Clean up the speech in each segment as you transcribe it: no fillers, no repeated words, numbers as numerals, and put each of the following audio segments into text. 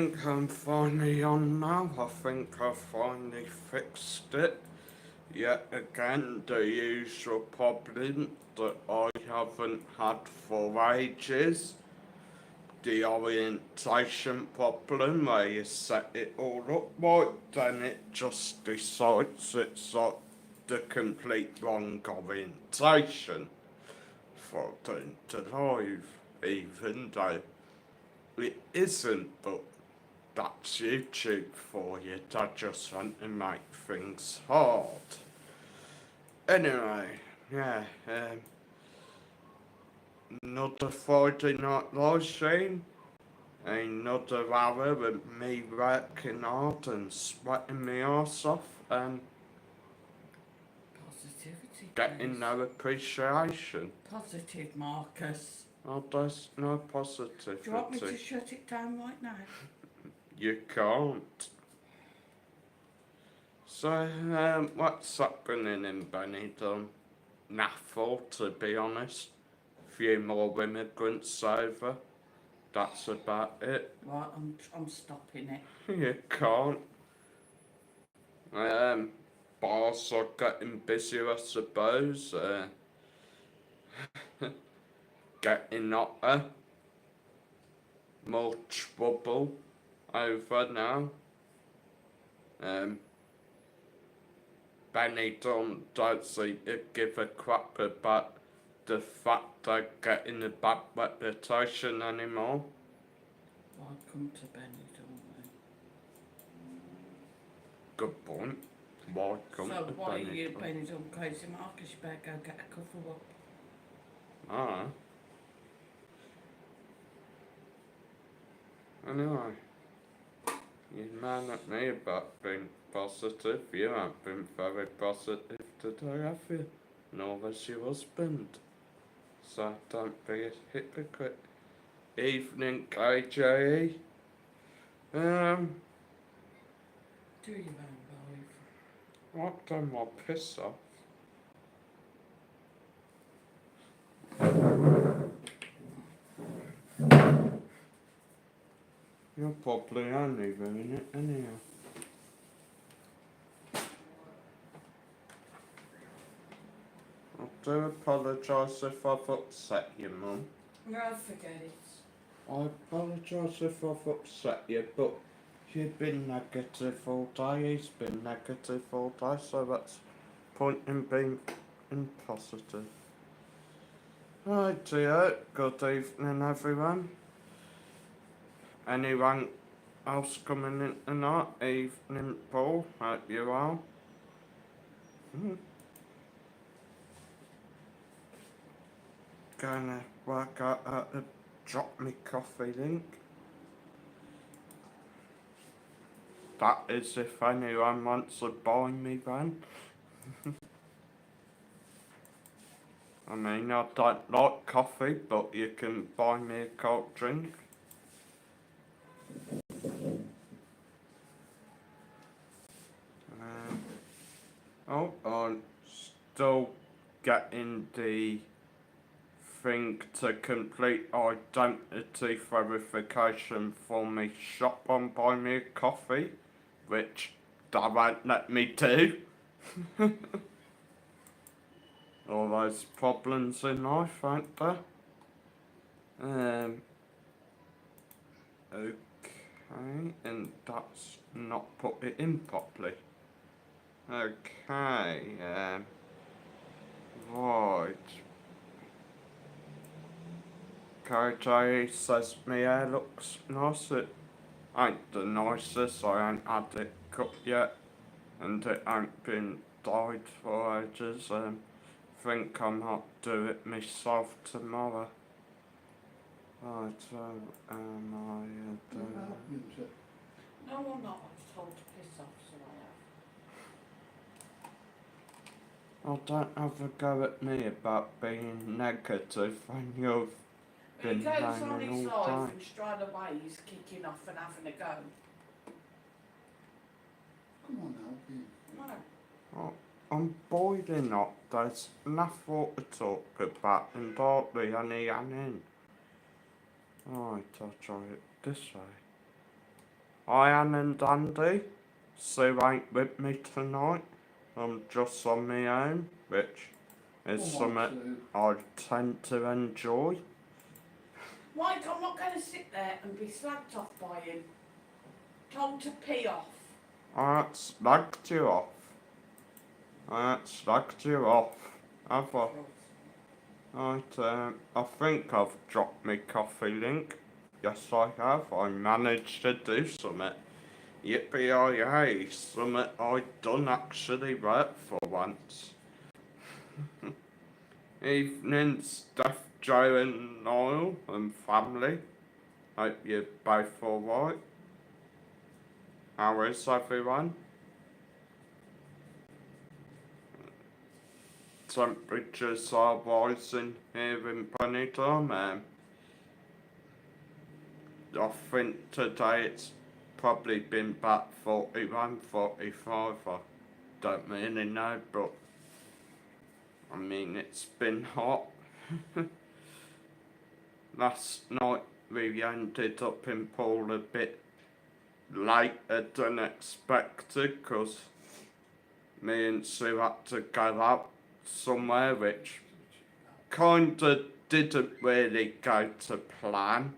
think I'm finally on now. I think I finally fixed it. Yet again, the usual problem that I haven't had for ages. The orientation problem where you set it all up right, then it just decides it's like the complete wrong orientation for doing to live, even though it isn't, but that's YouTube for you. They just want to make things hard. Anyway, yeah, another Friday night live stream, another hour of me working hard and sweating my arse off and Positivity, getting please. no appreciation. Positive, Marcus. Oh, there's no positivity. Do you want me to shut it down right now? You can't. So, what's happening in Benidorm? Naffle, to be honest. Few more immigrants over. That's about it. Right, I'm stopping it. You can't. Bars are getting busier, I suppose. Getting hotter. More trouble over now. Benidorm don't seem to give a crap about the fact they're getting a bad reputation anymore. Welcome to Benidorm. Good point. Welcome So to why are you Benidorm. Benidorm Crazy Marcus? You better go get a cover up. Ah. Anyway, you man at me about being positive. You haven't been very positive today, have you? Nor has your husband. So don't be a hypocrite. Evening, KJE. Do your own life. What done my piss off? You're probably only doing it anyhow. I do apologise if I've upset you, Mum. No, forget it. I apologise if I've upset you, but you've been negative all day, he's been negative all day, so that's point in being positive. Right, dear, good evening everyone. Anyone else coming in tonight? Evening, Paul, hope you are. Gonna work out how to drop me coffee link. That is if anyone wants to buy me one. I mean, I don't like coffee, but you can buy me a cold drink. Oh, I'm still getting the thing to complete identity verification for me shop on Buy Me a Coffee, which they won't let me do. All those problems in life, ain't there? Okay, and that's not put it in properly. Okay, right. KJ says my hair looks nice. It ain't the nicest, I ain't had it cut yet, and it ain't been dyed for ages. Think I might do it myself tomorrow. Right, so am I No, I'm not. I was told to piss off, so I have. Oh, don't have a go at me about being negative when you've been He goes on hanging his all life day. and straight away he's kicking off and having a go. Come on now, No. Oh, I'm boiling up. There's enough water to talk about and hardly any in. Right, I'll try it this way. Hi, Anne and Andy. Sue ain't with me tonight. I'm just on my own, which is Come on, something Sue. I tend to enjoy. Mike, I'm not going to sit there and be slagged off by him. Told to pee off. I ain't slagged you off. Have I? Right, I think I've dropped my coffee link. Yes, I have. I managed to do something. Yippee-yi-yay, something I done actually work for once. Evening, Steph, Joe and Niall and family. Hope you're both alright. How is everyone? Temperatures are rising here in Benidorm. I think today it's probably been about 41, 45. I don't really know, but I mean it's been hot. Last night we ended up in pool a bit later than expected because me and Sue had to go out somewhere which kinda didn't really go to plan.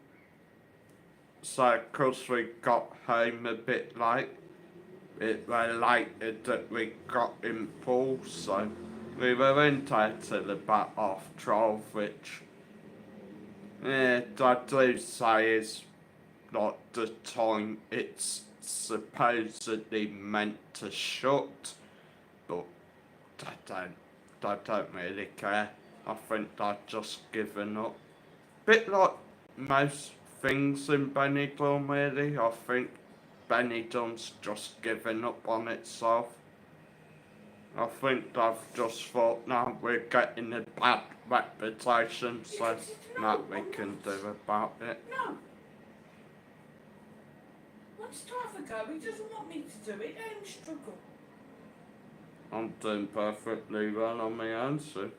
So, because we got home a bit late, it was later that we got in pool, so we were in there till about 12:30, which, yeah, I do say is like the time it's supposedly meant to shut, but I don't really care. I think I've just given up. Bit like most things in Benidorm, really. I think Benidorm's just given up on itself. I think I've just thought, now we're getting a bad reputation, so nothing we can do about it. No. Wants to have a go. He doesn't want me to do it. Let him struggle. I'm doing perfectly well on my own, so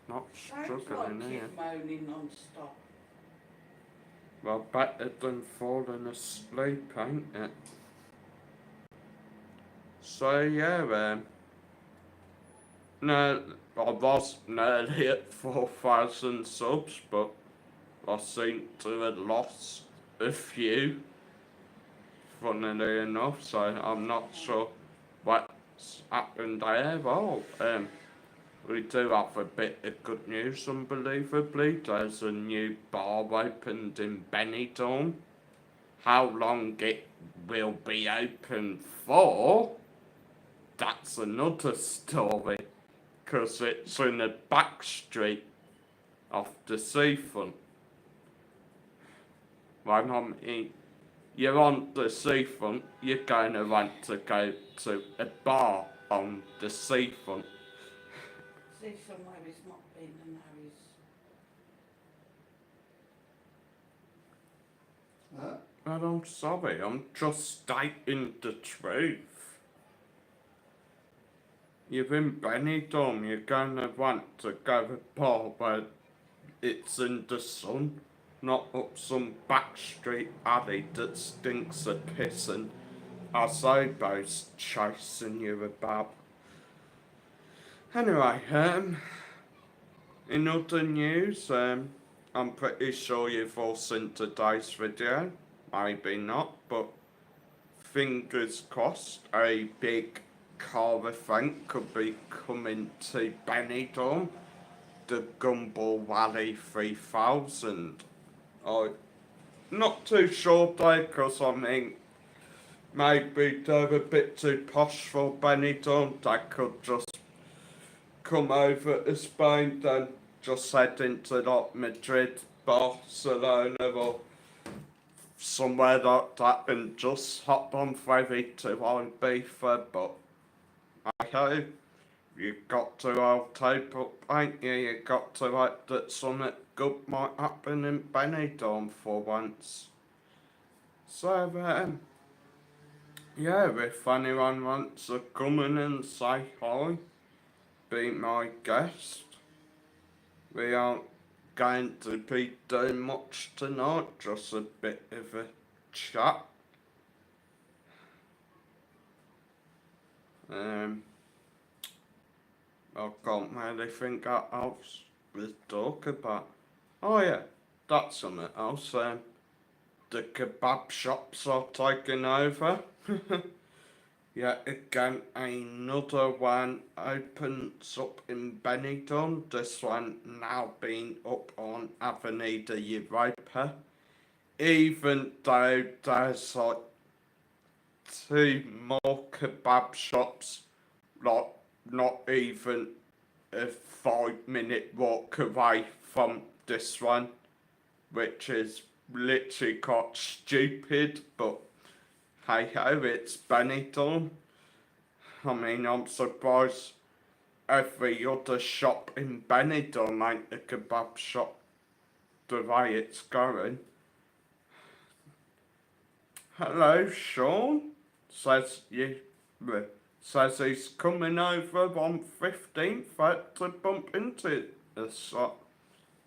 not Sounds struggling like here. he's moaning non-stop. Well, better than falling asleep, ain't it? So yeah, no, I was nearly at 4,000 subs, but I seem to have lost a few, funnily enough, so I'm not sure what's happened there. Well, we do have a bit of good news, unbelievably. There's a new bar opened in Benidorm. How long it will be open for, that's another story, because it's in a back street off the seafront. When you're on the seafront, you're going to want to go to a bar on the seafront. See somewhere he's not been and now he's... Huh? Well, I'm sorry, I'm just stating the truth. You're in Benidorm, you're going to want to go to a bar where it's in the sun, not up some back street alley that stinks of piss and asobo's chasing you about. Anyway, in other news, I'm pretty sure you've all seen today's video. Maybe not, but fingers crossed a big car event could be coming to Benidorm, the Gumball Valley 3000. I'm not too sure though, because I mean, maybe they're a bit too posh for Benidorm. They could just come over to Spain, then just head into like Madrid, Barcelona, or somewhere like that, and just hop on ferry to Ibiza. But hey, you got to hold tape up, ain't you? You got to hope that something good might happen in Benidorm for once. So, yeah, if anyone wants to come in and say hi, be my guest. We aren't going to be doing much tonight, just a bit of a chat. Um, I can't really think what else to talk about. Oh yeah, that's something else. The kebab shops are taking over. Yeah, again, another one opens up in Benidorm. This one now being up on Avenida Europa. Even though there's like two more kebab shops, like not even a 5 minute walk away from this one, which is literally quite stupid, but hey ho, it's Benidorm. I mean, I'm surprised every other shop in Benidorm ain't a kebab shop the way it's going. Hello, Sean. Says you. Says he's coming over on 15th to bump into us.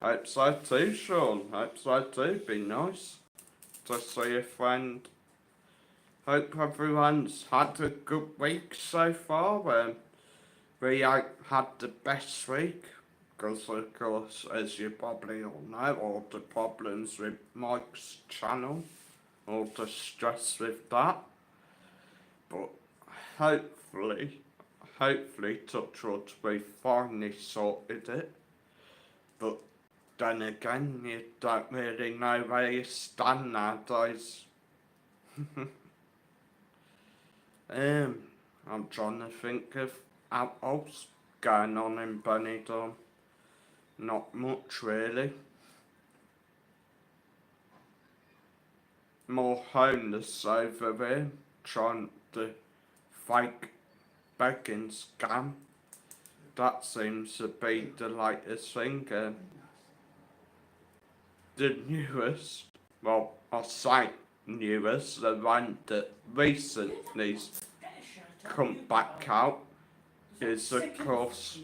Hope so too, Sean. Hope so too. Be nice to see a friend. Hope everyone's had a good week so far. We ain't had the best week because, of course, as you probably all know, all the problems with Mike's channel, all the stress with that. But hopefully, touch wood, we finally sorted it. But then again, you don't really know where you stand nowadays. I'm trying to think of what else going on in Benidorm. Not much really. More homeless over there trying to fake begging scam. That seems to be the latest thing. The newest, well, I say newest, the one that recently come back out is of course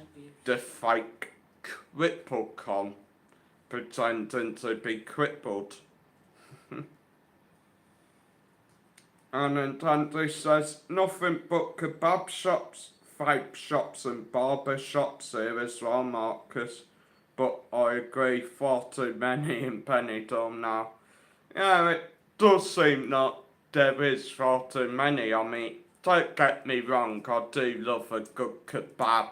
the fake cripple con pretending to be crippled. And then says nothing but kebab shops, vape shops and barber shops here as well, Marcus. But I agree, far too many in Benidorm now. Yeah, it does seem like there is far too many. I mean, don't get me wrong, I do love a good kebab.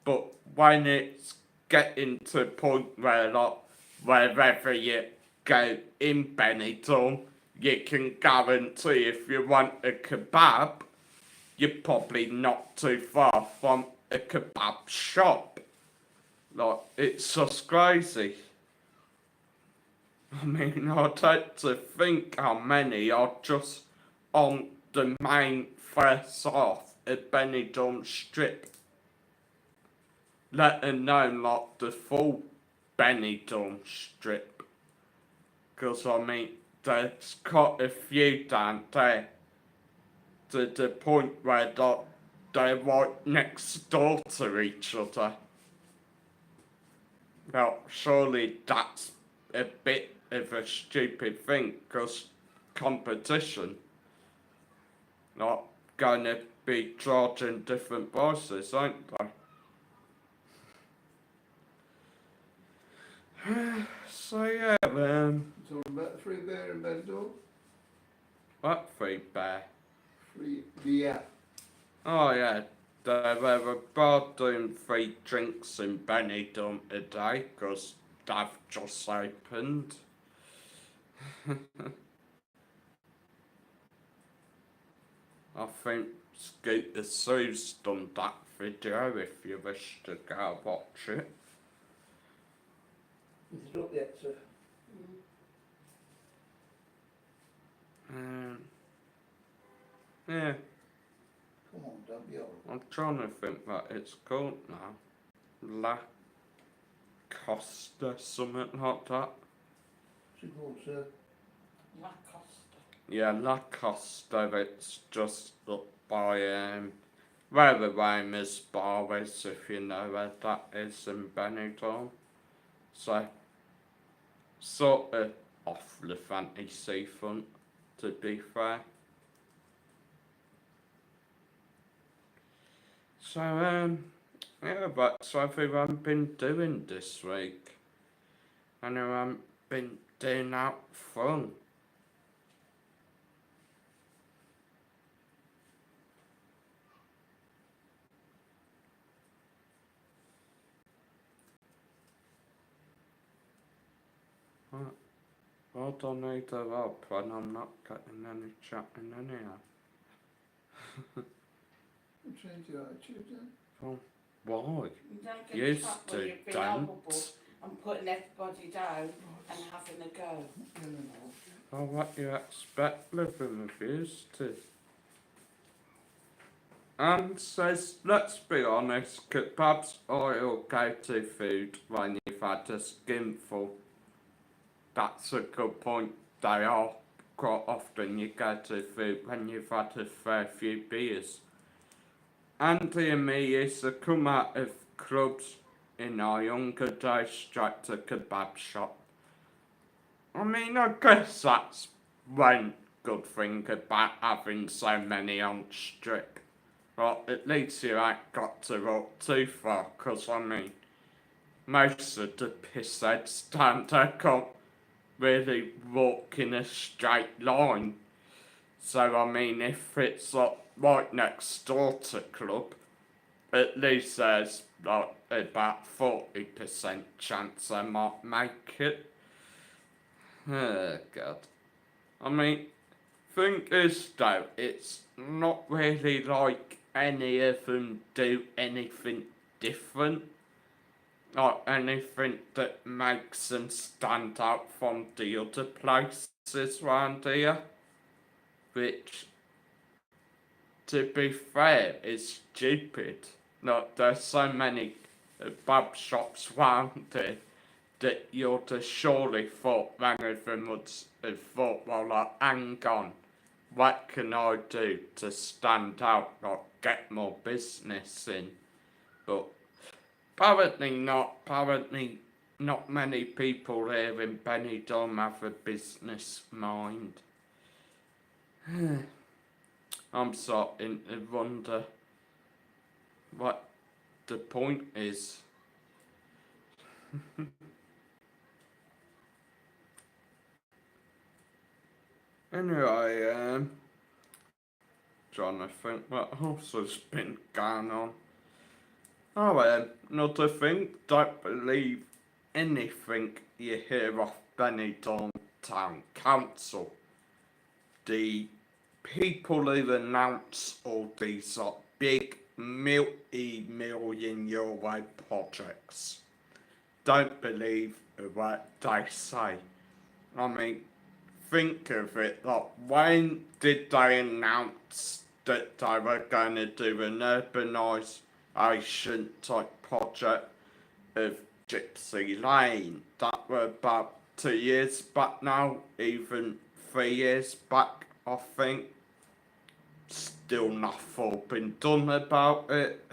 But when it's getting to the point where, like, wherever you go in Benidorm, you can guarantee if you want a kebab, you're probably not too far from a kebab shop. Like, it's just crazy. I mean, I'd like to think how many are just on the main first half of Benidorm Strip. Let alone like the full Benidorm Strip. Because I mean, there's quite a few down there to the point where they're right next door to each other. Well, surely that's a bit of a stupid thing, because competition, not gonna be charging different prices, aren't they? So yeah, Talking about the free beer in Benidorm? what free beer? Free beer. Oh yeah, there were about doing free drinks in Benidorm today, because they've just opened. I think Scooter Sue's done that video if you wish to go watch it. Is it up yet, sir? Yeah, Come on, don't be old. I'm trying to think what it's called now. La Costa, something like that. What's it called, sir? La Costa. Yeah, La Costa, it's just up by where the Ramos bar is, if you know where that is in Benidorm. So, sort of off the Fancy Seafront, to be fair. Yeah, what's everyone been doing this week? Anyone been doing out fun? I don't either up when I'm not getting any chatting anyhow. Change your attitude then. Well, why? You don't get Used chat to, when you're being don't. horrible and putting everybody down and having a go. Well, what you expect living with used to. And says, let's be honest, kebabs are your go-to food when you've had a skinful. That's a good point. They are quite often your go-to food when you've had a fair few beers. Andy and me used to come out of clubs in our younger days straight to kebab shop. I mean, I guess that's one good thing about having so many on strip. Well, at least you ain't got to walk too far, 'cause I mean, most of the pissheads down there can't really walk in a straight line. So, I mean, if it's like right next door to club, at least there's like about 40% chance I might make it. Oh, God. I mean, thing is though, it's not really like any of them do anything different. Like anything that makes them stand out from the other places round here. Which, to be fair, is stupid. Like, there's so many pub shops round here that you'd have surely thought one of them would have thought, well, like, hang on, what can I do to stand out, like, get more business in? But apparently not many people here in Benidorm have a business mind. I'm starting to wonder what the point is. Anyway, trying to think what else has been going on. Oh, another thing, don't believe anything you hear off Benidorm Town Council. The people who announce all these big multi-million euro projects don't believe what they say. I mean, think of it, like, when did they announce that they were going to do an urbanisation type project of Gypsy Lane? That were about 2 years back now, even 3 years back, I think. Still nothing been done about it.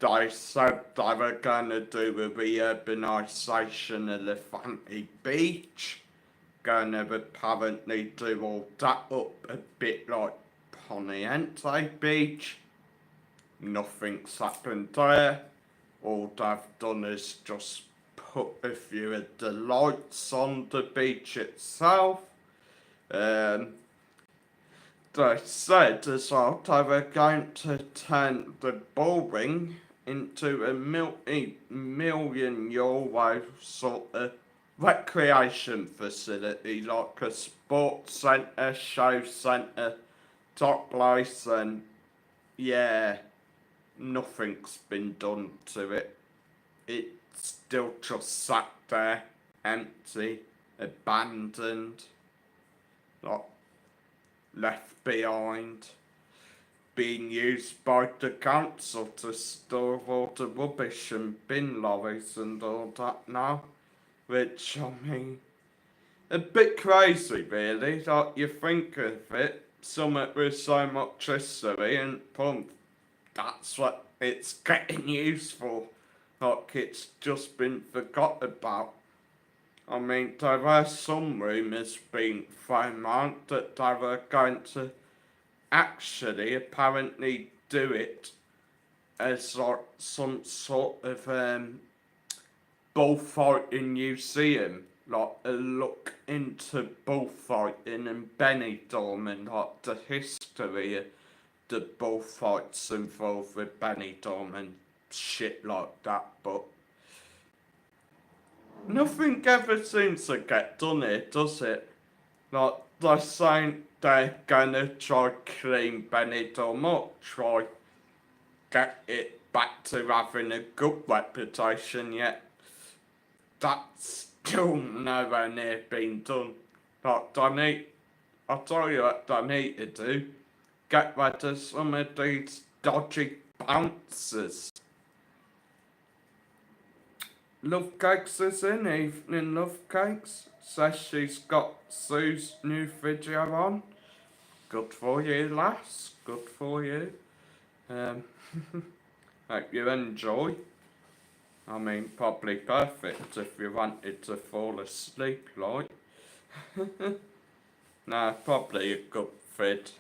They said they were going to do a reurbanisation of Levante Beach. Going to apparently do all that up a bit like Poniente Beach. Nothing's happened there. All they've done is just put a few of the lights on the beach itself. They said as well they were going to turn the bowling into a multi-million euro sort of recreation facility, like a sports centre, show centre, top place, and yeah, nothing's been done to it. It's still just sat there, empty, abandoned, like left behind, being used by the council to store all the rubbish and bin lorries and all that now. Which, I mean, a bit crazy really, like you think of it, something with so much history and boom, that's what it's getting used for. Like it's just been forgot about. I mean, there were some rumours being thrown out that they were going to actually apparently do it as like some sort of bullfighting museum, like a look into bullfighting in Benidorm and like the history of the bullfights involved with Benidorm and shit like that, but nothing ever seems to get done here, does it? Like, they're saying they're gonna try clean Benidorm up, try get it back to having a good reputation, yet that's still nowhere near being done. Like, I'll tell you what they need to do, get rid of some of these dodgy bouncers. Love Cakes is in, Evening Love Cakes. Says she's got Sue's new video on. Good for you, lass. Good for you. Um, hope you enjoy. I mean, probably perfect if you wanted to fall asleep, like. Nah, probably a good fit.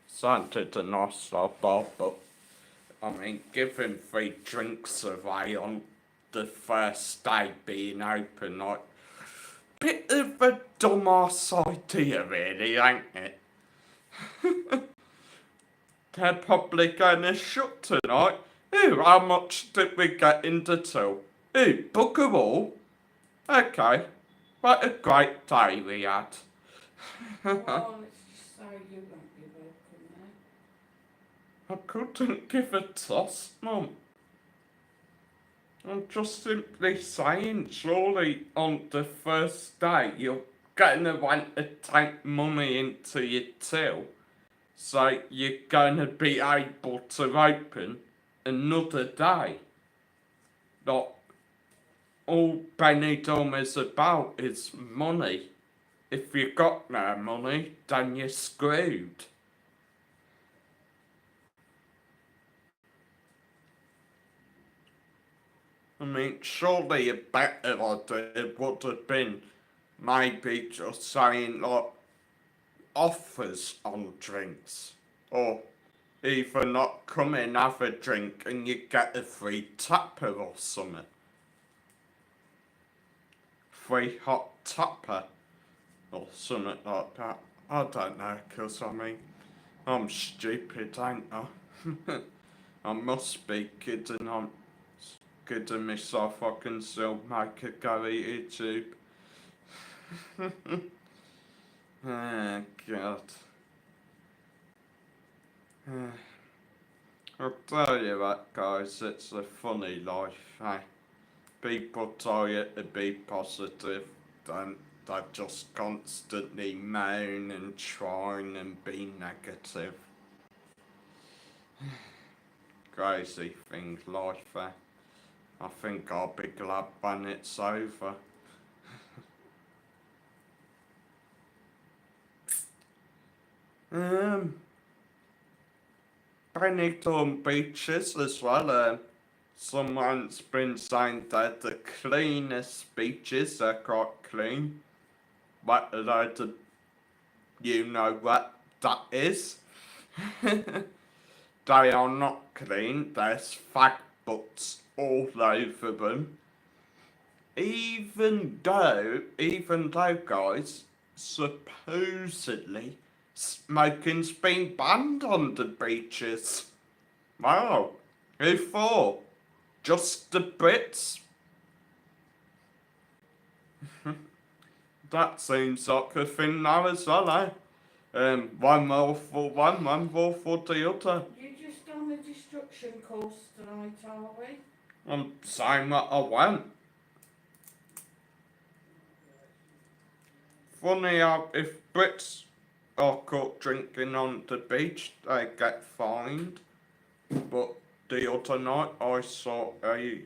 Sounded a nice little bar, but I mean, giving 3 drinks away on the first day being open, like, bit of a dumbass idea, really, ain't it? They're probably gonna shut tonight. Ooh, how much did we get into till? Ooh, book 'em all? Okay, what a great day we had. Well, let's just say you won't be welcome there. I couldn't give a toss, Mum. I'm just simply saying, surely on the first day you're gonna want to take money into your till, so you're gonna be able to open another day. Like, all Benidorm is about is money. If you got no money, then you're screwed. I mean, surely a better idea would have been maybe just saying, like, offers on drinks. Or even not come in, have a drink, and you get a free tapper or something. Free hot tapper. Or something like that. I don't know, 'cause I mean, I'm stupid, ain't I? I must be kidding. I'm kidding myself. I can still make a go at YouTube. Oh, God. I'll tell you what, guys, it's a funny life, eh? People tell you to be positive, then they just constantly moan and whine and be negative. Crazy things, life, eh? I think I'll be glad when it's over. Benidorm beaches as well. Someone's been saying they're the cleanest beaches. They're quite clean. But you know what that is? They are not clean. There's fag butts all over them. Even though, guys, supposedly smoking's been banned on the beaches. Wow, who for? Just the Brits? That seems like a thing now as well, eh? One more for one more for the other. You're just on the destruction course tonight, are we? I'm saying that I won't. Funny how if Brits are caught drinking on the beach, they get fined. But the other night I saw a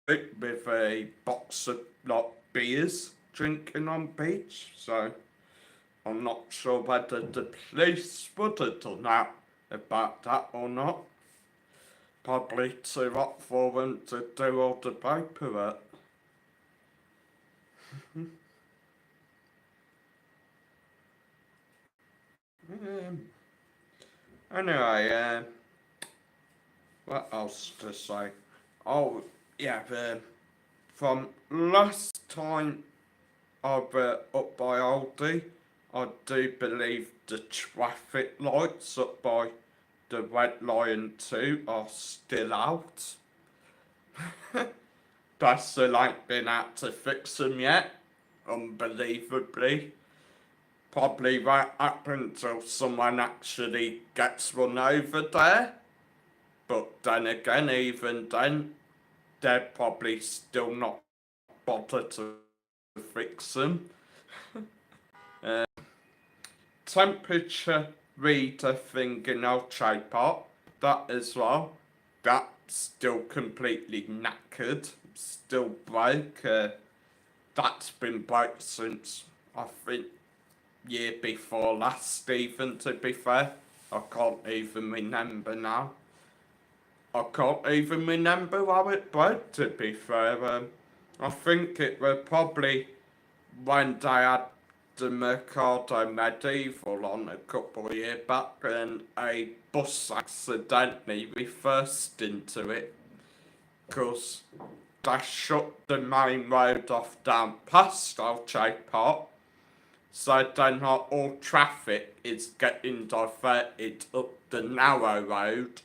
with a box of like beers drinking on beach, so I'm not sure whether the police would have done that about that or not. Probably too hot for them to do all the paperwork. Anyway, what else to say? Oh, yeah, from last time I were up by Aldi, I do believe the traffic lights up by the Red Lion 2 are still out. They still ain't been out to fix them yet, unbelievably. Probably won't happen until someone actually gets run over there. But then again, even then, they're probably still not bothered to fix them. Temperature reader thing in our tripod, that as well, that's still completely knackered, still broke. That's been broke since, I think, year before last even, to be fair. I can't even remember now. I can't even remember how it broke, to be fair. I think it was probably when they had the Mercado Medieval on a couple of years back and a bus accidentally reversed into it because they shut the main road off down past Alche Park, so then all traffic is getting diverted up the narrow road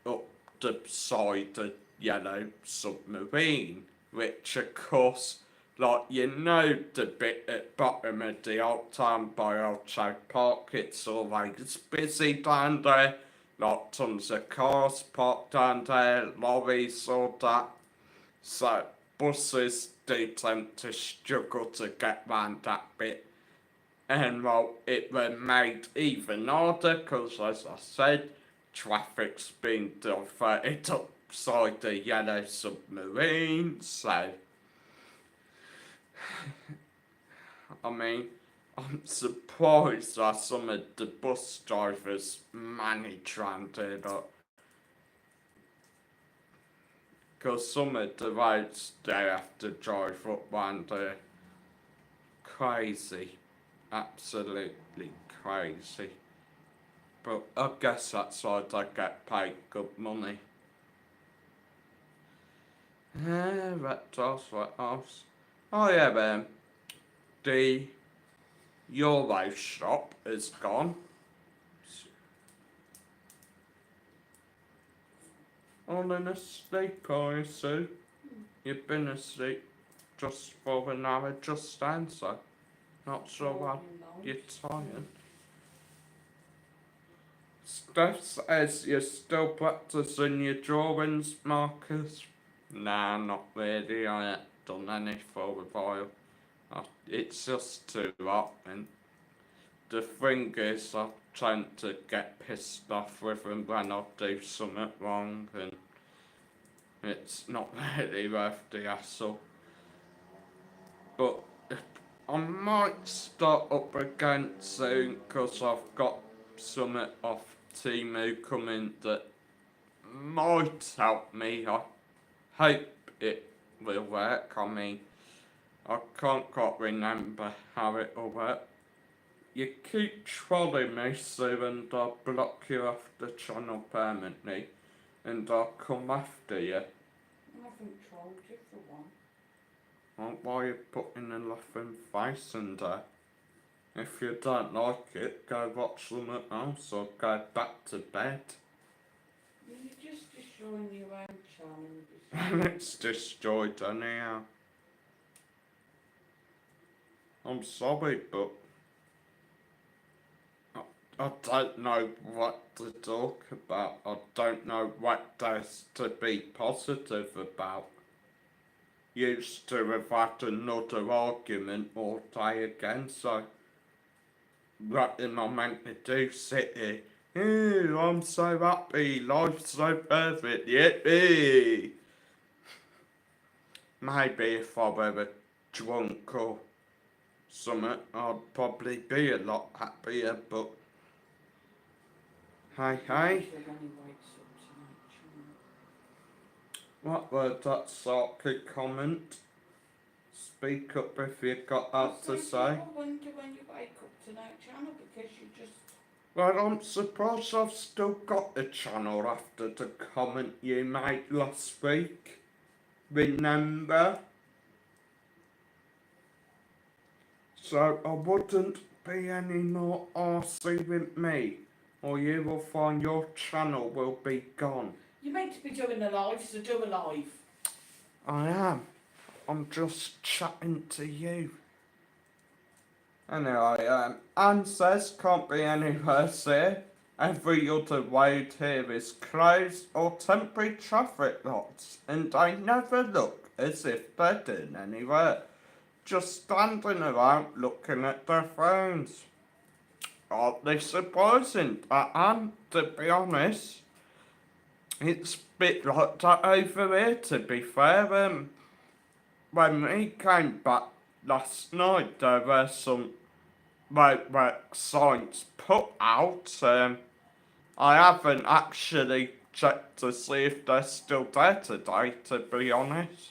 up the side of Yellow Submarine, which of course, like, you know, the bit at bottom of the old town by Alche Park, it's always busy down there, like tons of cars parked down there, lorries, all that. So buses do tend to struggle to get round that bit. And well, it was made even harder because, as I said, traffic's been diverted upside the Yellow Submarine. So, I mean, I'm surprised that some of the bus drivers manage round it up. Because some of the roads they have to drive up round are crazy. Absolutely crazy. But I guess that's why they get paid good money. What else? Oh yeah, the Euro shop is gone. All in asleep, are you, Sue? You've been asleep just for an hour just then, so not sure why you're tired. Steph says you're still practicing your drawings, Marcus. Nah, not really. I haven't done any for a while. It's just too hot, and the thing is, I tend to get pissed off with them when I do something wrong, and it's not really worth the hassle. But I might start up again soon, because I've got something off Timu coming that might help me. I hope it will work. I mean, I can't quite remember how it will work. You keep trolling me, Sue, and I'll block you off the channel permanently, and I'll come after you. I haven't trolled you for one. Well, why are you putting a laughing face in there? If you don't like it, go watch something else or go back to bed. You're just destroying your own channel. It's destroyed anyhow. I'm sorry, but I don't know what to talk about. I don't know what there's to be positive about. Used to have had another argument all day again, so what am I meant to do? Sit here? Ooh, I'm so happy, life's so perfect, yippee! Maybe if I were drunk or something, I'd probably be a lot happier, but hey. What was that sarky comment? Speak up if you got that to say. I wonder when you wake up to no channel because you just Well, I'm surprised I've still got the channel after the comment you made last week. Remember? So I wouldn't be any more arsy with me, or you will find your channel will be gone. You're meant to be doing a live, so do a live. I am. I'm just chatting to you. Anyway, Anne says can't be anywhere here. Every other road here is closed or temporary traffic lights, and they never look as if they're doing anywhere. Just standing around looking at their phones. Hardly surprising, Anne, to be honest. It's a bit like that over here, to be fair. When we came back last night, there were some roadwork signs put out. I haven't actually checked to see if they're still there today, to be honest.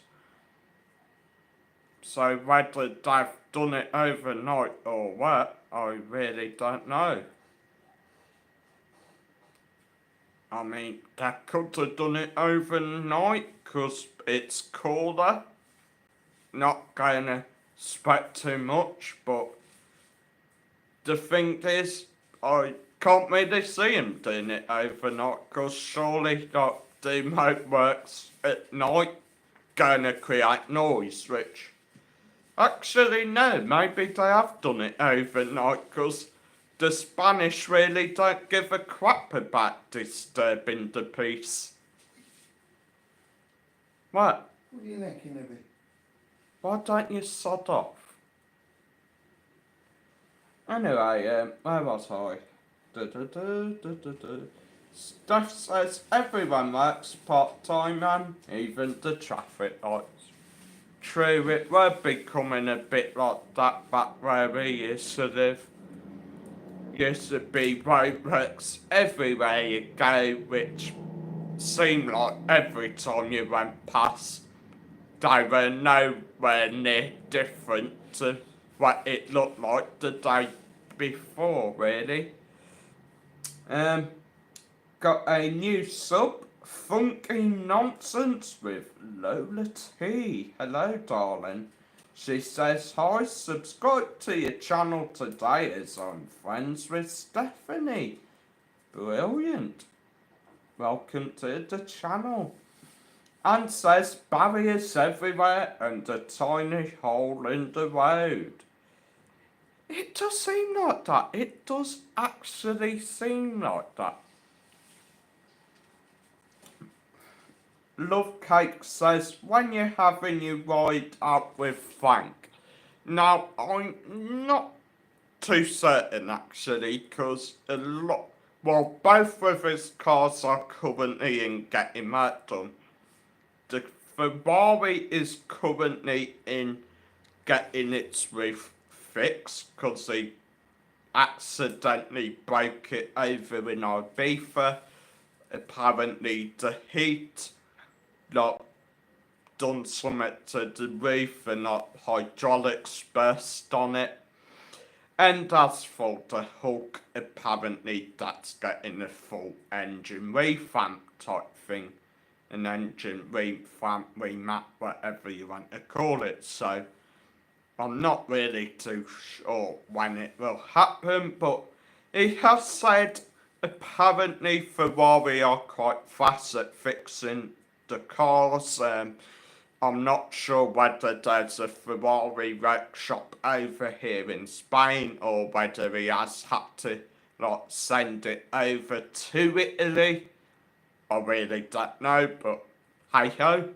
So whether they've done it overnight or what, I really don't know. I mean, they could have done it overnight, 'cause it's cooler. Not gonna expect too much, but the thing is, I can't really see him doing it overnight, 'cause surely like the motorworks at night gonna create noise, which actually no, maybe they have done it overnight, 'cause the Spanish really don't give a crap about disturbing the peace. What? What are you thinking of it? Why don't you sod off? Anyway, where was I? Steph says everyone works part-time, man, even the traffic lights. True, it were becoming a bit like that back where we used to live. Used to be roadworks everywhere you go, which seemed like every time you went past, they were nowhere near different to what it looked like the day before, really. Got a new sub, Funky Nonsense with Lola T. Hello, darling. She says, hi, subscribe to your channel today as I'm friends with Stephanie. Brilliant. Welcome to the channel. And says, barriers everywhere and a tiny hole in the road. It does seem like that. It does actually seem like that. Love Cake says, when you're having your ride out with Frank. Now, I'm not too certain actually, because both of his cars are currently in getting that done. The Ferrari is currently in getting its roof fixed, because he accidentally broke it over in Ibiza. Apparently the heat done something to the roof and hydraulics burst on it. And as for the Hulk, apparently that's getting a full engine revamp type thing. An engine revamp, remap, whatever you want to call it. So I'm not really too sure when it will happen, but he has said apparently Ferrari are quite fast at fixing the cars. I'm not sure whether there's a Ferrari workshop over here in Spain or whether he has had to send it over to Italy. I really don't know, but hey ho,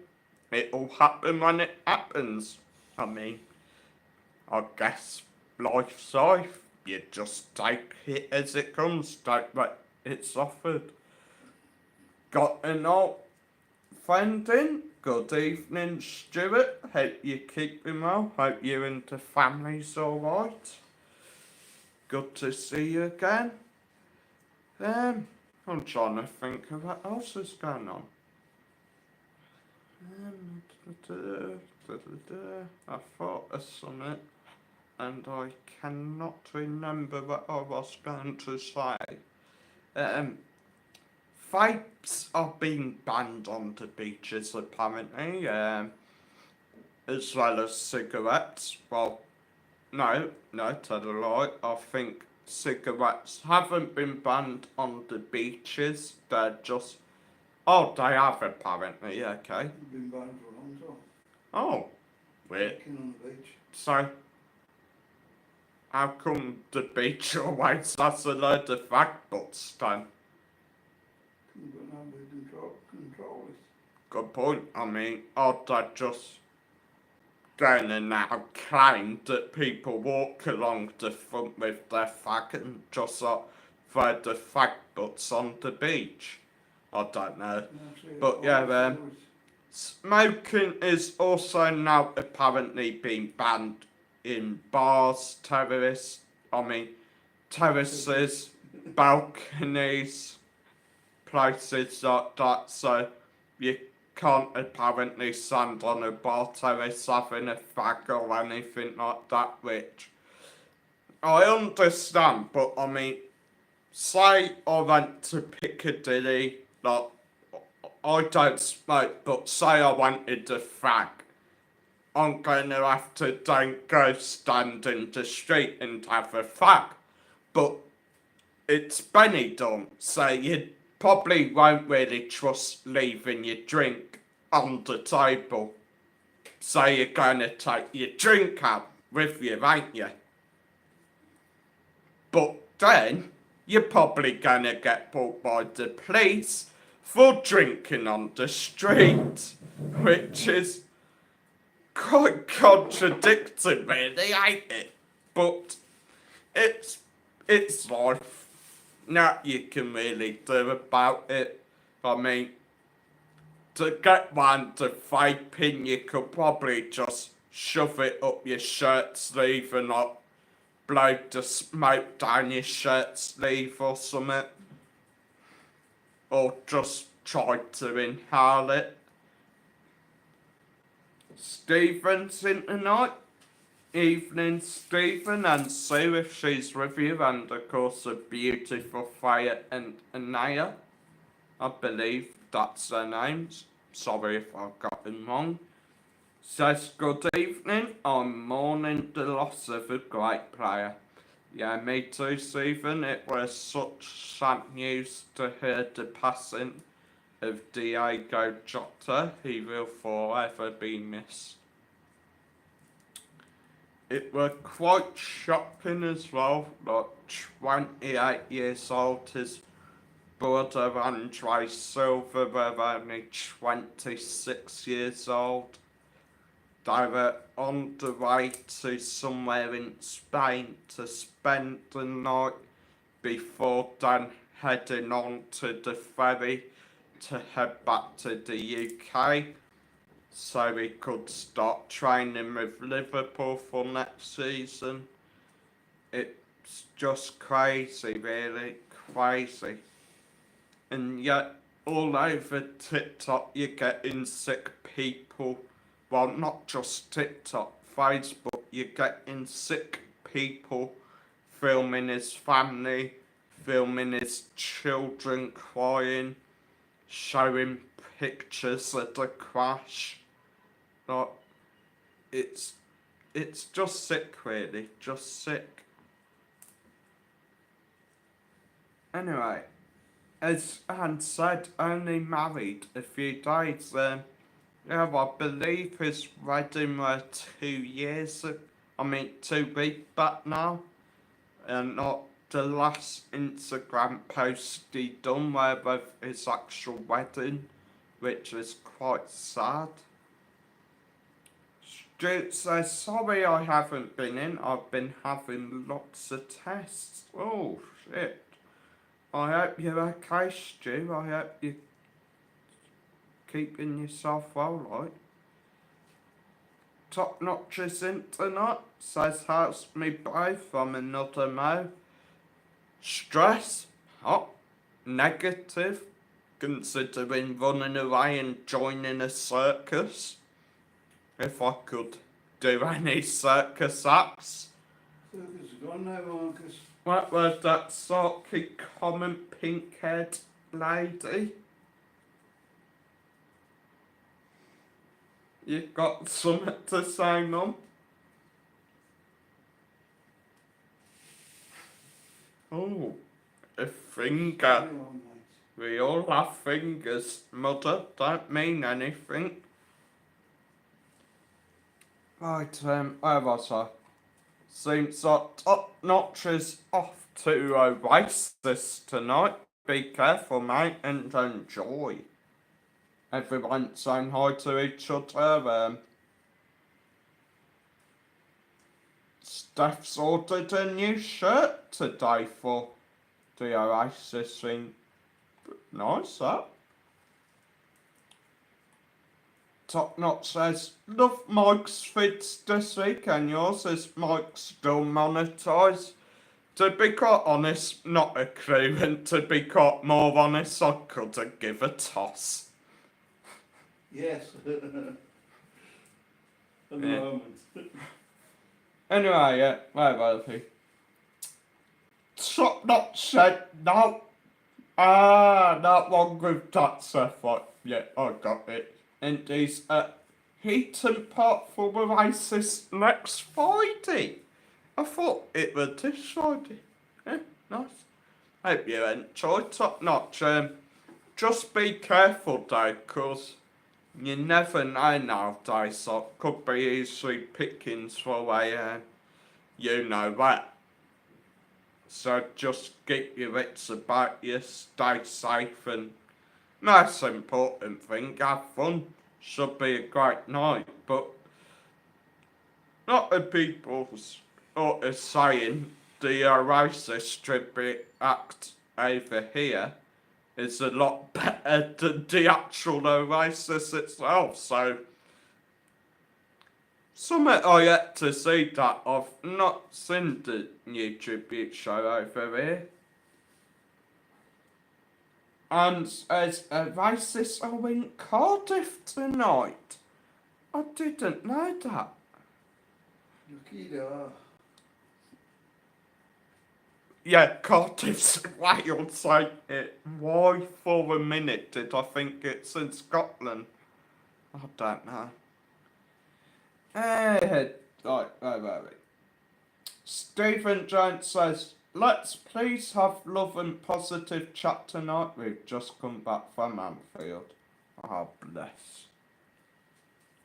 it'll happen when it happens. I mean, I guess life's life. You just take it as it comes, don't let it's offered. Got an old friend in. Good evening, Stuart. Hope you're keeping well. Hope you and the family's alright. Good to see you again. I'm trying to think of what else is going on. I thought of something and I cannot remember what I was going to say. Um, vapes are being banned on the beaches apparently, as well as cigarettes. Well, no, tell a lie. I think cigarettes haven't been banned on the beaches. They're just. Oh, they have apparently, okay. It's been banned for a long time. Oh, weird. Walking on the beach. So, how come the beach always has a load of fag butts then? Couldn't go now with control it. Good point. I mean, are they just gonna now claim that people walk along the front with their fag and just throw the fag butts on the beach? I don't know. But yeah, smoking is also now apparently being banned in bars, terraces, balconies, places like that. So you can't apparently stand on a bar terrace having a fag or anything like that, which I understand, but I mean, say I went to Piccadilly, like, I don't smoke, but say I wanted a fag, I'm going to have to then go stand in the street and have a fag. But it's Benidorm, so you probably won't really trust leaving your drink on the table. So you're going to take your drink out with you, ain't you? But then you're probably going to get caught by the police for drinking on the street, which is quite contradictory, really, ain't it? But it's life. Nothing you can really do about it. I mean, to get round to vaping, you could probably just shove it up your shirt sleeve and not blow the smoke down your shirt sleeve or something. Or just try to inhale it. Stephen's in tonight. Evening, Stephen and Sue, if she's with you, and of course a beautiful Freya and Anaya. I believe that's their names. Sorry if I've got them wrong. Says good evening. I'm mourning the loss of a great player. Yeah, me too, Stephen. It was such sad news to hear the passing of Diego Jota. He will forever be missed. It were quite shocking as well, like 28 years old, his brother Andre Silva were only 26 years old. They were on the way to somewhere in Spain to spend the night before then heading on to the ferry to head back to the UK so he could start training with Liverpool for next season. It's just crazy, really, crazy. And yet, all over TikTok, you're getting sick people. Well, not just TikTok, Facebook, you're getting sick people filming his family, filming his children crying, showing pictures of the crash. Like, it's just sick, really, just sick. Anyway, as Anne said, only married a few days. Yeah, I believe his wedding were 2 weeks back now. And not the last Instagram post he done were of his actual wedding, which is quite sad. Stuart says, sorry I haven't been in, I've been having lots of tests. Oh, shit. I hope you're okay, Stu. I hope you're keeping yourself well, right? Top Notch is in tonight, says how's me boy from another Mo. Stress, hot, negative, considering running away and joining a circus. If I could do any circus acts. Circus is gone now, Marcus. What was that sulky, common, pink-haired lady? You got something to say, Mum? Oh, a finger. Carry on, mate. We all have fingers, Mother. Don't mean anything. Right, where was I? Seems that Top Notch is off to Oasis tonight. Be careful, mate, and enjoy. Everyone saying hi to each other. Steph's ordered a new shirt today for the Oasis thing. Nice, that. Top Notch says, love Mike's feeds this week and yours. Is Mike still monetised? To be quite honest, not a clue, and to be quite more honest, I couldn't give a toss. Yes. At the Yeah. moment. Anyway, yeah, where was he? Top Notch said no. That one with that stuff, right? Yeah, I got it. And he's at Heaton Park for Oasis next Friday. I thought it was this Friday. Yeah, nice. Hope you enjoy Top Notch. Just be careful though, cause you never know nowadays. So it could be easily pickings for a, you know what. So just keep your wits about you, stay safe, and most important thing, have fun. Should be a great night, but not the people's sort of saying the Oasis tribute act over here is a lot better than the actual Oasis itself, so something I yet to see that I've not seen the new tribute show over here. And as Oasis are in Cardiff tonight. I didn't know that. Lucky they are. Yeah, Cardiff's Wales, like it. Why for a minute did I think it's in Scotland? I don't know. Right. Stephen Jones says, let's please have love and positive chat tonight. We've just come back from Anfield. Oh, bless.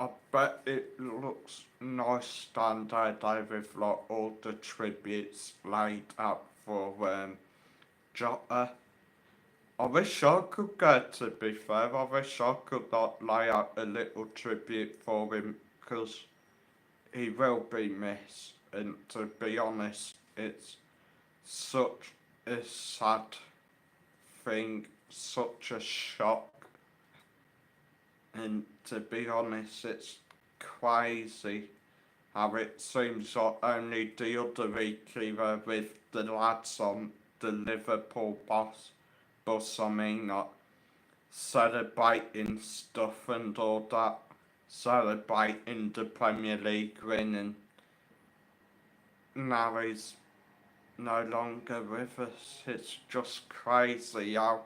I bet it looks nice standard there with like all the tributes laid out for Jota. I wish I could go, to be fair. I wish I could like lay out a little tribute for him, because he will be missed, and to be honest, it's such a sad thing, such a shock, and to be honest, it's crazy how it seems like only the other week he were with the lads on the Liverpool bus, I mean, like, celebrating stuff and all that, celebrating the Premier League win, and now he's no longer with us. It's just crazy how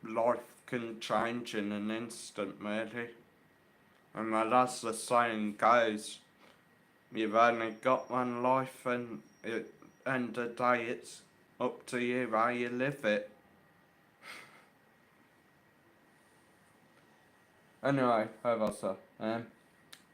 life can change in an instant, really. And well, as the saying goes, you've only got one life, and at the end of the day, it's up to you how you live it. Anyway, where was I?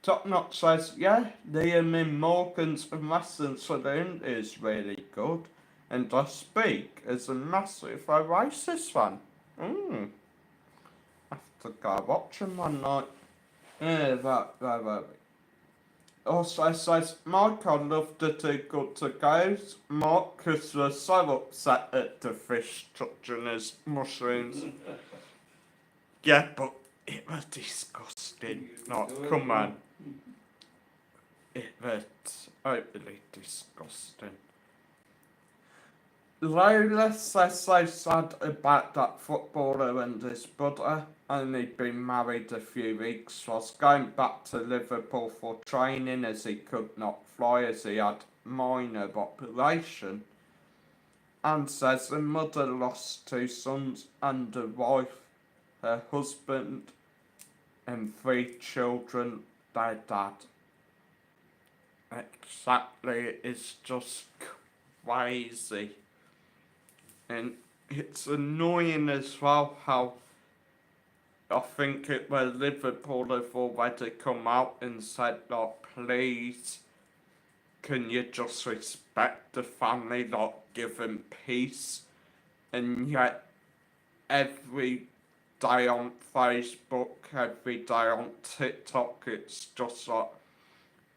Top Notch says, yeah, Liam in Morgan's Western Saloon is really good, and I speak as a massive Oasis fan. Have to go watch him one night. Right. Also says, Mike, I love the Too Good to Goes. Marcus was so upset at the fish touching his mushrooms. Yeah, but it was disgusting. Like, come on. It was totally disgusting. Lola says so sad about that footballer and his brother. Only been married a few weeks. Was going back to Liverpool for training as he could not fly, as he had minor population, and says the mother lost 2 sons and a wife, her husband, and 3 children, their dad. Exactly, it's just crazy. And it's annoying as well how I think it was Liverpool have already come out and said, like, please, can you just respect the family, like, give them peace? And yet, every day on Facebook, every day on TikTok, it's just like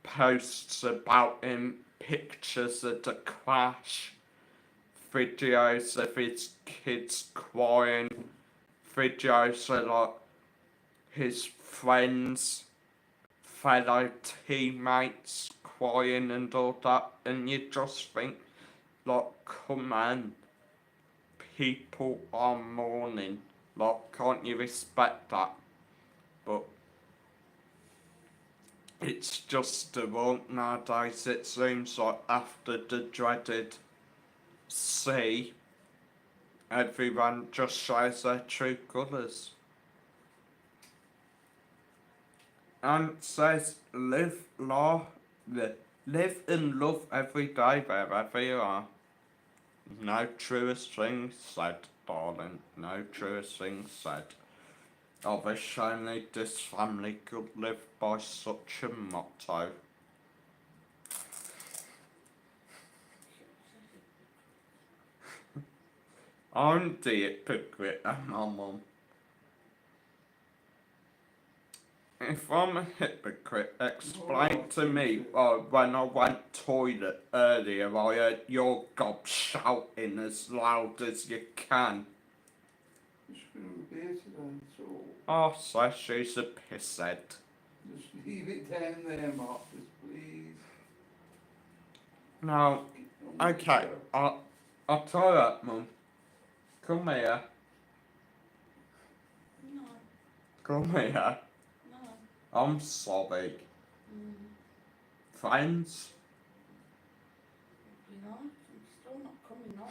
posts about him, pictures of the crash, videos of his kids crying, videos of like his friends, fellow teammates crying and all that, and you just think, like, come on, people are mourning, like, can't you respect that? But it's just the world nowadays, it seems like after the dreaded C, everyone just shows their true colours. And it says live and love every day wherever you are. No truest thing said, darling. No truest thing said. I wish only this family could live by such a motto. I'm the hypocrite and my mum. If I'm a hypocrite, explain to me when I went toilet earlier, I heard your gob shouting as loud as you can. Just gonna repeat it then, so Oh, so she's a pisshead. just leave it down there, Marcus, please. Now, okay, I'll tell you that, Mum. Come here. No, Come here. no. I'm sorry. Friends? You know, I'm still not coming on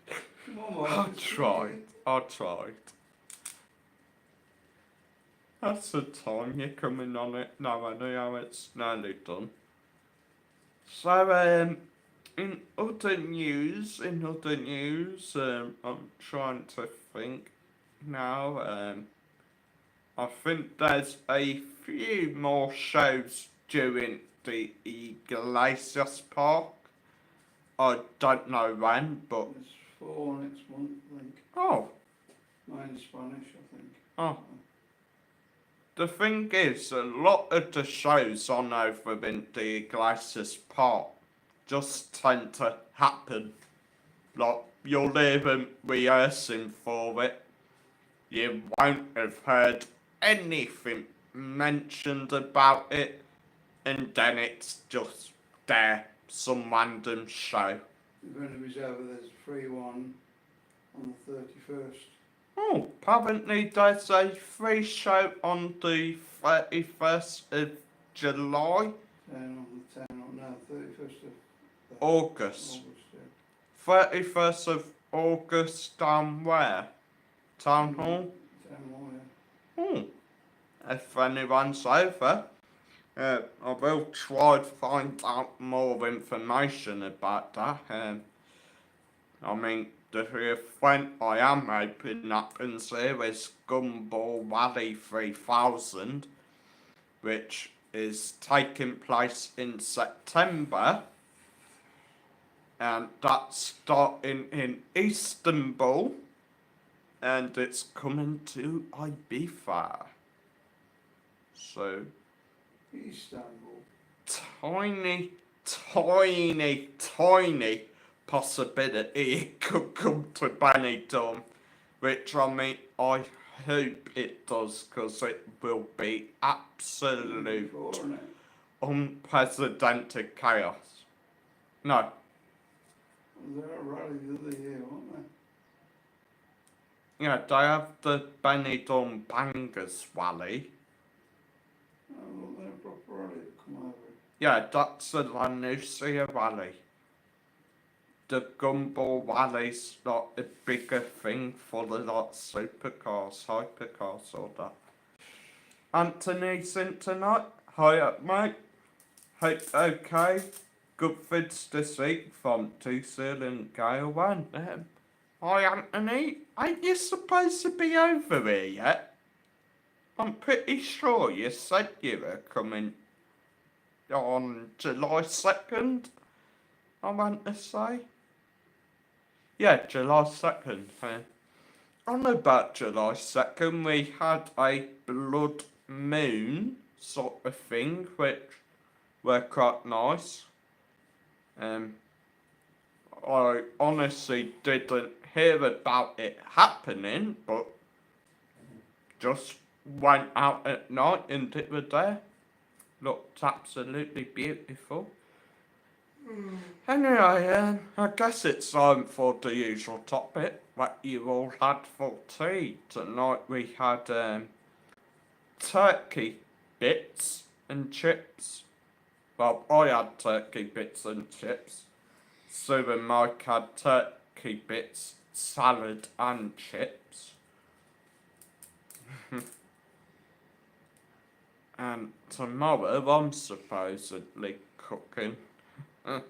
it. Come on, I Marcus. tried. That's the time you're coming on it now, anyhow, it's nearly done. So, in other news, I'm trying to think now, I think there's a few more shows during the Iglesias Park. I don't know when, but There's 4 next month, I think. oh, Mine's Spanish, I think. oh. The thing is, a lot of the shows on over in the Iglesias Park just tend to happen. Like, you'll hear them rehearsing for it. You won't have heard anything mentioned about it, and then it's just there, some random show. We're going to reserve there's a free one on the 31st. Oh, apparently there's a free show on the 31st of July, 31st of August. yeah. 31st of August down where? Town Hall? Town Hall, Oh, if anyone's over, I will try to find out more information about that. I mean, the event I am hoping happens here is Gumball Rally 3000, which is taking place in September, and that's starting in Istanbul, and it's coming to Ibiza. So, Istanbul. tiny possibility it could come to Benidorm, which I mean, I hope it does, because it will be absolute unprecedented chaos. No, They were a rally the other year, weren't yeah, they have the Benidorm Bangers Rally. they? Oh, they're a proper rally to come over. Yeah, that's the Lanusia Valley. The Gumball Valley's not a bigger thing for the like supercars, hypercars, or that. Anthony's in tonight. Hi up, mate. Hope okay. Good vids to see from Tucson and Gale One. Hi Anthony, ain't you supposed to be over here yet? I'm pretty sure you said you were coming on July 2nd, I want to say. Yeah, July 2nd. On about July 2nd, we had a blood moon sort of thing, which were quite nice. I honestly didn't hear about it happening, but just went out at night and it was there. Looked absolutely beautiful. Anyway, I guess it's time for the usual topic. What you all had for tea. Tonight we had turkey bits and chips. Well, I had turkey bits and chips. Sue and Mike had turkey bits, salad and chips. And tomorrow I'm supposedly cooking. What are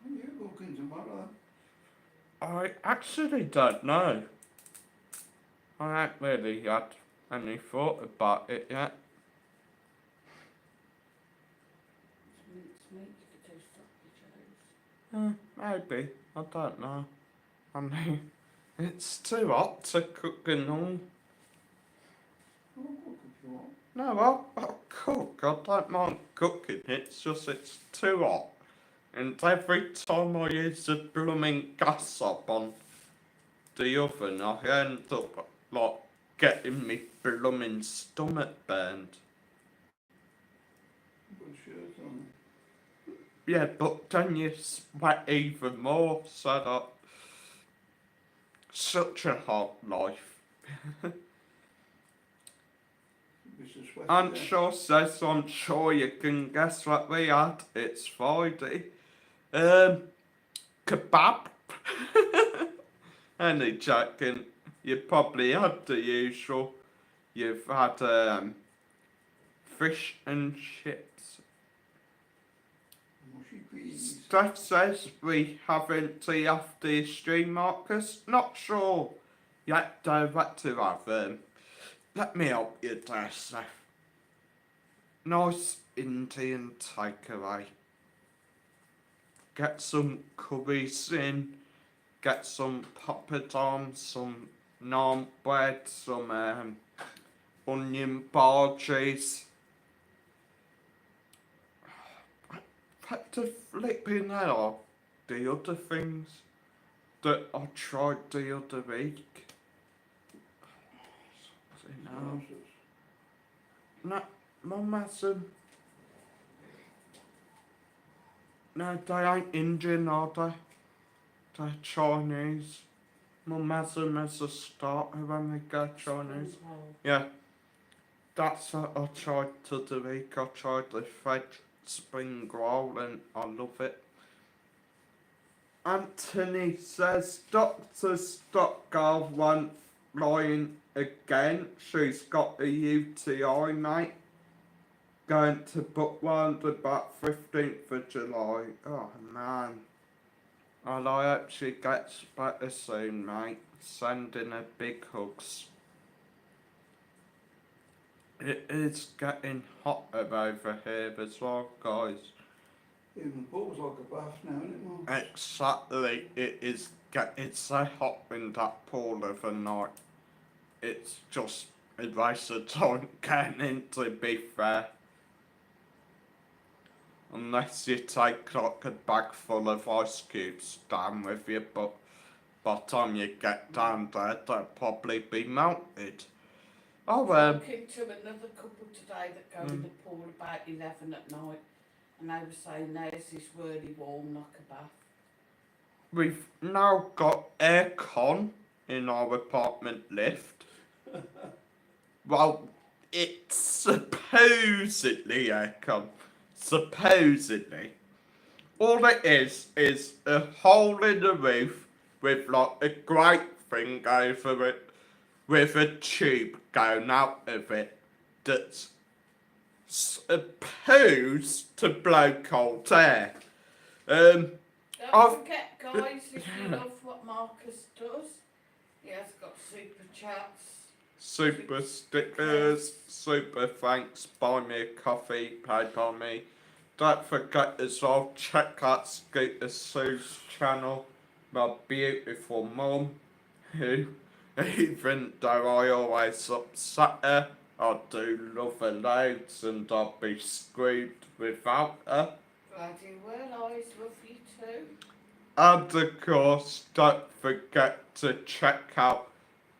you cooking tomorrow? I actually don't know. I haven't really had any thought about it yet. It's meat, you could do sloppy joes. Maybe. I don't know. I mean, it's too hot to cook and all. I'll cook if you want. No, I'll cook. I don't mind cooking. It's just it's too hot. And every time I use the blooming gas up on the oven, I end up like getting me blooming stomach burned. Put a shirt on. Yeah, but then you sweat even more, so that such a hard life. It's a sweaty Aunt day. Shaw says, I'm sure you can guess what we had. It's Friday. Kebab. Only joking. You probably had the usual. You've had fish and chips. Mushy peas. Steph says we haven't tea after the stream, Marcus. Not sure yet though what to have. Let me help you there, Steph. Nice Indian takeaway. Get some curries in, get some poppadoms, some naan bread, some onion bhajis. What the flipping hell are the other things that I tried the other week? No. No, Mum has them. No, they ain't Indian, are they? They're Chinese. Mum has them as a starter when we go Chinese. Yeah, that's what I tried the other week. I tried the veg spring roll and I love it. Anthony says Dr. Stockgar won't flying again. She's got a UTI, mate. Going to Bookworld about 15th of July. Oh man. Well, I hope she gets better soon, mate. Sending her big hugs. It is getting hotter over here as well, guys. Even the pool's like a bath now, isn't it, Mark? Exactly. It is it's so hot in that pool of a night. It's just a waste of time getting in, to be fair. Unless you take like a bag full of ice cubes down with you, but by the time you get down there, they'll probably be melted. Oh, Talking to another couple today that go in the pool about 11 at night, and they were saying theirs is really warm like a bath. We've now got aircon in our apartment lift. Well, it's supposedly aircon. supposedly, all it is a hole in the roof with like a grate thing over it, with a tube going out of it that's supposed to blow cold air. Don't I've forget, guys, if you love what Marcus does, he has got super chats. super stickers, super thanks, buy me a coffee, PayPal me. Don't forget as well, check out Scooter Sue's channel, my beautiful mum, who, even though I always upset her, I do love her loads and I'd be screwed without her. Bloody well, I love you too. And of course, don't forget to check out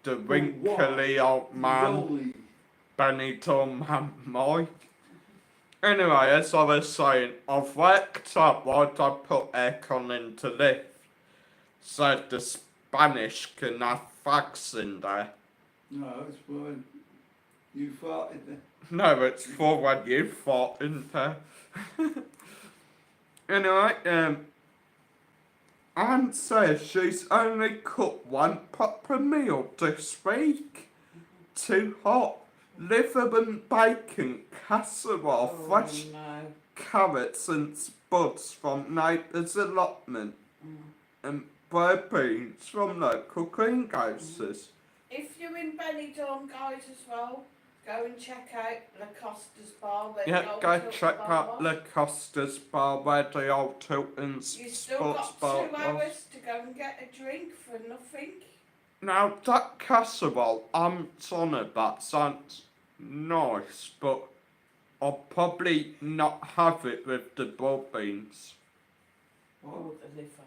the wrinkly old man, Benidorm and Mike. Anyway, as I was saying, I've worked out why I put aircon into lift, so the Spanish can have fags in there. No, it's fine. You farted there. No, it's for when you fart in there. Anyway, Anne says she's only cooked one proper meal this week. Too hot. Liver and bacon casserole, fresh No. carrots and spuds from neighbours' allotment, and bread beans from local greengrocers. If you're in Benidorm, guys, as well, go and check out La Costa's bar. Where the Yeah, old go Hilton check bar out was. La Costa's bar where the old Hilton's You still sports got bar 2 was. hours to go and get a drink for nothing. Now that casserole I'm on about sounds nice, but I'll probably not have it with the bread beans. Or the liver.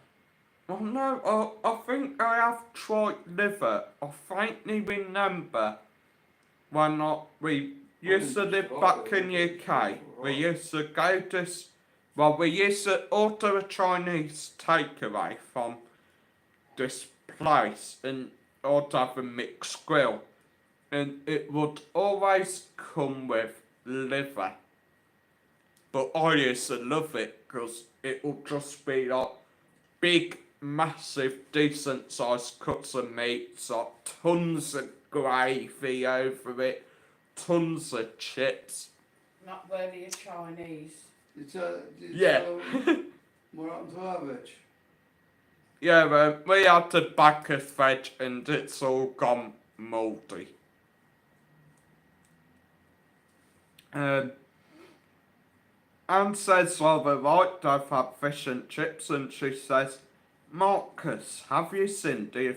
Oh no, I think I have tried liver. I faintly remember when we used to live back in UK, we used to go to, we used to order a Chinese takeaway from this place and I'd have a mixed grill. And it would always come with liver. But I used to love it because it would just be like big, massive, decent sized cuts of meat, like tons of gravy over it, tons of chips. Not worthy of Chinese. Yeah. What happened to our veg? Yeah, we had a bag of veg and it's all gone mouldy. Anne says, well, they're right, I've had fish and chips, and she says, Marcus, have you seen the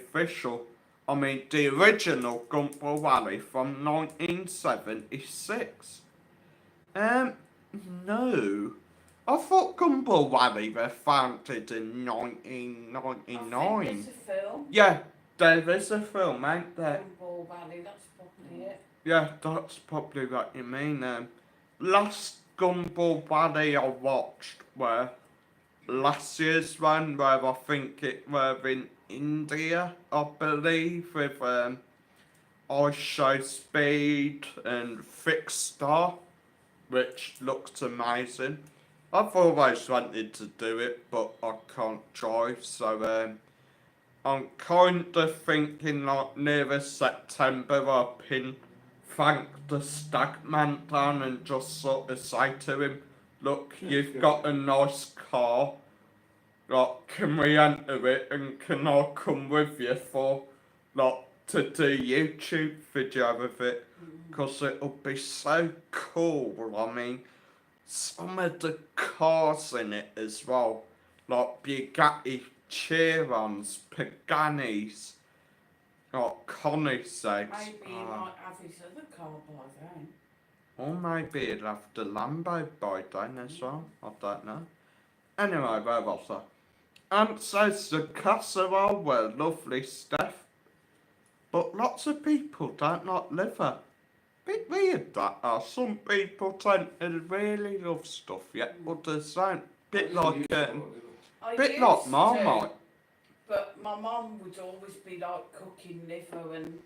the original Gumball Valley from 1976? No. I thought Gumball Valley were founded in 1999. I think there's a film. Yeah, there is a film, ain't there? Gumball Valley, that's probably it. Yeah, that's probably what you mean. Last Gumball Valley I watched were last year's one, where I think it were in India, I believe, with Ice Show Speed and Fixed Star, which looked amazing. I've always wanted to do it, but I can't drive, so I'm kind of thinking like nearer September I can thank the stagman down and just sort of say to him, look, you've got a nice car, like, can we enter it and can I come with you for, like, to do YouTube video with it? Because it'll be so cool. I mean, some of the cars in it as well, like Bugatti Chirons, Paganis, like Koenigseggs. Maybe he might have his other car by then. Or maybe he'll have the Lambo by then as well. I don't know. Anyway, where was I? Says the casserole were lovely stuff, but lots of people don't like liver. Bit weird that some people tend to really love stuff, yet others don't. Bit like Marmite. But my mum would always be like cooking liver and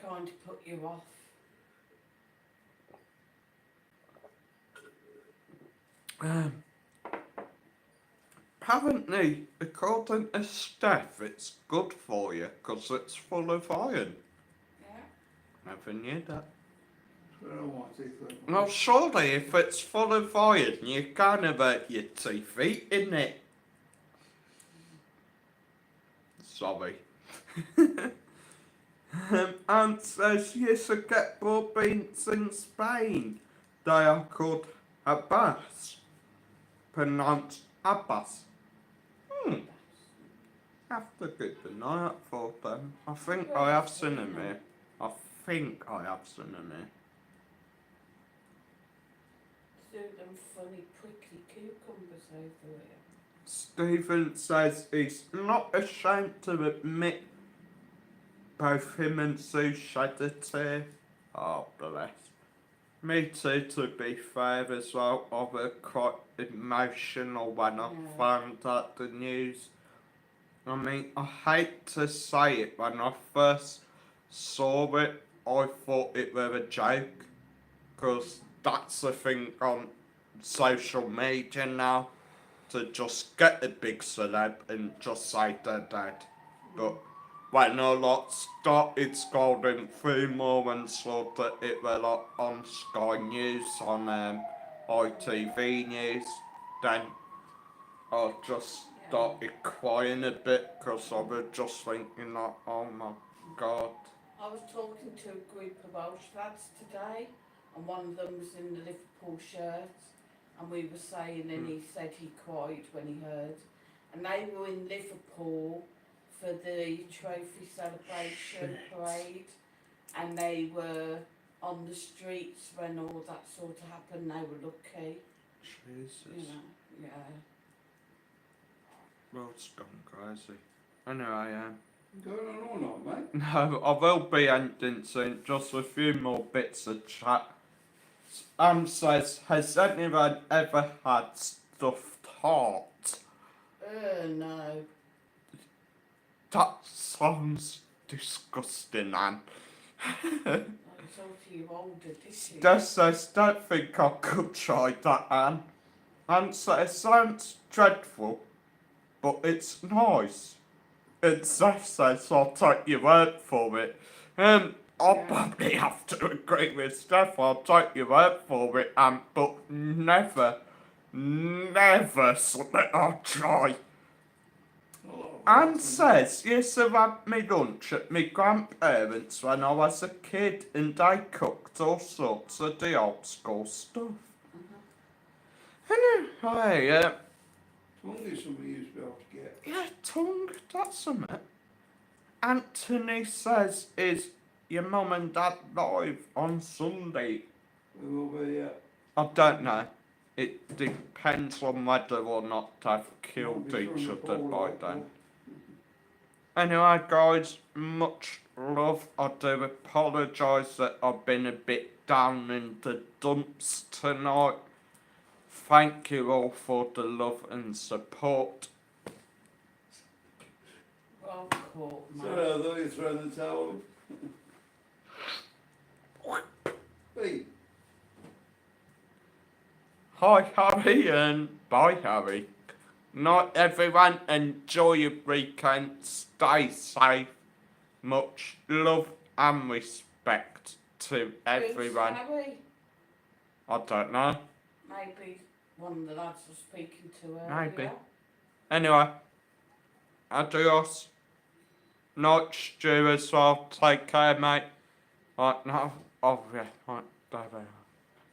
kind of put you off. Um, apparently, according to Steph, it's good for you because it's full of iron. Yeah. Never knew that. I don't know what teeth look like. Well, surely if it's full of iron, you can't hurt your teeth eating it. Sorry. And says yes, I get broad beans in Spain. They are called habas. Pronounced habas. Have to keep an eye out for them. I think I have seen them here. I think I have seen them here. Do them funny prickly cucumbers over here. Stephen says he's not ashamed to admit both him and Sue shed a tear. Oh, bless. Me too, to be fair as well. I was quite emotional when I found out the news. I mean, I hate to say it, when I first saw it, I thought it was a joke. Because that's the thing on social media now, to just get a big celeb and just say they're dead. But when a lot started scrolling through more and saw that it was like on Sky News, on ITV News, then I just started crying a bit because I was just thinking like, oh my god. I was talking to a group of Welsh lads today, and one of them was in the Liverpool shirt, and we were saying, and he said he cried when he heard, and they were in Liverpool for the trophy celebration parade, and they were on the streets when all that sort of happened. They were lucky, Jesus. you know. Yeah. World's gone crazy. Anyway, Going on or not, mate? no, I will be ending soon. Just a few more bits of chat. Says, has anyone ever had stuffed heart? No. That sounds disgusting, Anne. I told you older, did you? Des says, don't think I could try that, Anne. Anne says, it sounds dreadful, but it's nice. And Seth says, I'll take your word for it. I'll probably have to agree with Steph. I'll take your word for it, but never something I'll try. Anne says, yes, I had me lunch at my grandparents' when I was a kid, and they cooked all sorts of the old school stuff. Anyway, Tongue is something you used to be able to get. yeah, tongue, that's something. Anthony says, is your mum and dad live on Sunday? We will be, I don't know. It depends on whether or not they've killed Might be each from the other pole by like then. that. Anyway, guys, much love. I do apologise that I've been a bit down in the dumps tonight. Thank you all for the love and support. Well caught, mate. Sorry, I thought you threw the towel. Hey. Hi, Harry, and bye, Harry. Night, everyone. Enjoy your weekend. Stay safe. Much love and respect to everyone. Who's Harry? I don't know. Maybe one of the lads was speaking to earlier. Maybe. Anyway, adios. Night, Stu, as well. Take care, mate. Right now. Oh, yeah. Right. Bye bye.